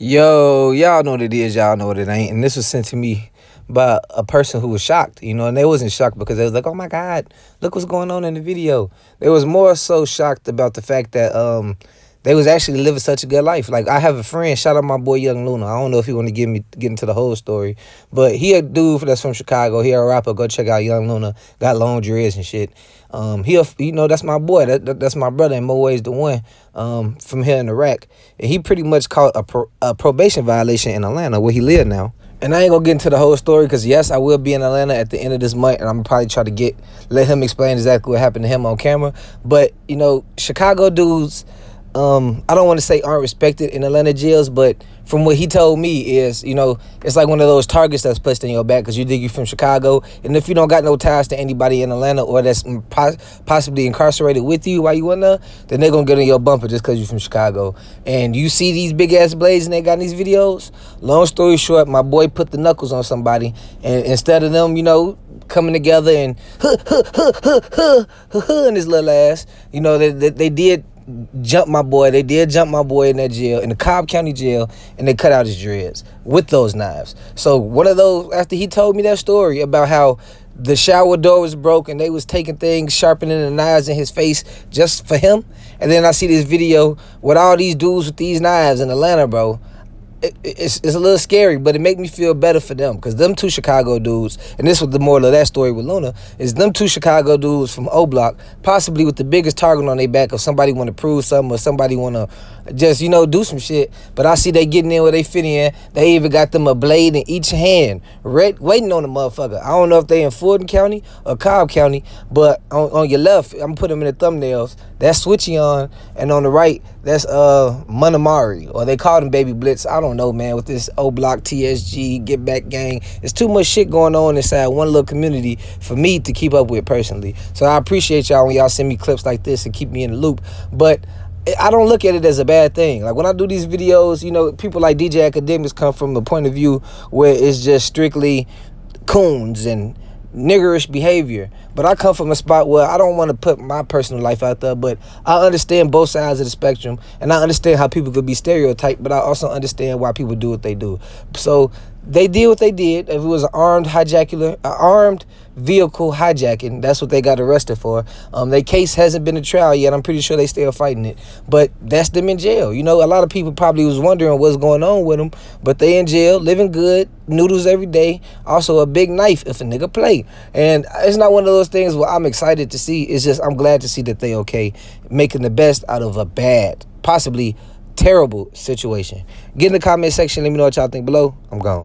Yo, y'all know what it is, y'all know what it ain't. And this was sent to me by a person who was shocked, and they wasn't shocked because they was like, oh my God, look what's going on in the video. They was more so shocked about the fact that they was actually living such a good life. Like, I have a friend, shout out my boy Young Luna. I don't know if he want to get into the whole story, but he a dude that's from Chicago. He a rapper. Go check out Young Luna. Got long dreads and shit. That's my boy. That's my brother in more ways than one. From here in Iraq, and he pretty much caught a probation violation in Atlanta, where he live now. And I ain't gonna get into the whole story because yes, I will be in Atlanta at the end of this month, and I'm gonna probably try to let him explain exactly what happened to him on camera. But Chicago dudes, I don't want to say aren't respected in Atlanta jails, but from what he told me is, it's like one of those targets that's placed in your back because you think you're from Chicago, and if you don't got no ties to anybody in Atlanta or that's possibly incarcerated with you while you in there, then they're gonna get on your bumper just because you're from Chicago. And you see these big ass blades and they got in these videos. Long story short, my boy put the knuckles on somebody, and instead of them, coming together and in his little ass, they did jump my boy. They did jump my boy in that jail, in the Cobb County jail, and they cut out his dreads with those knives. So one of those, after he told me that story about how the shower door was broke and they was taking things, sharpening the knives in his face just for him, and then I see this video with all these dudes with these knives in Atlanta, bro. It's a little scary, but it make me feel better for them, because them two Chicago dudes, and this was the moral of that story with Luna, is them two Chicago dudes from Oblock, possibly with the biggest target on their back if somebody want to prove something or somebody want to just, do some shit. But I see they getting in where they fit in. They even got them a blade in each hand, waiting on the motherfucker. I don't know if they in Fulton County or Cobb County, but on your left, I'm going to put them in the thumbnails, that's Switchyion, and on the right, that's Munna, or they call them Baby Blitz. I don't know, man, with this Oblock, TSG, Get Back gang. There's too much shit going on inside one little community for me to keep up with personally. So I appreciate y'all when y'all send me clips like this and keep me in the loop. But I don't look at it as a bad thing. Like, when I do these videos, people like DJ Academics come from the point of view where it's just strictly coons and niggerish behavior. But I come from a spot where I don't want to put my personal life out there, but I understand both sides of the spectrum, and I understand how people could be stereotyped, but I also understand why people do what they do. So they did what they did. If it was an armed vehicle hijacking, that's what they got arrested for. Their case hasn't been a trial yet. I'm pretty sure they still fighting it, but that's them in jail. A lot of people probably was wondering what's going on with them, but they in jail, living good, noodles every day, also a big knife if a nigga play. And it's not one of those things where I'm excited to see. It's just I'm glad to see that they okay, making the best out of a bad, possibly terrible situation. Get in the comment section, let me know what y'all think below. I'm gone.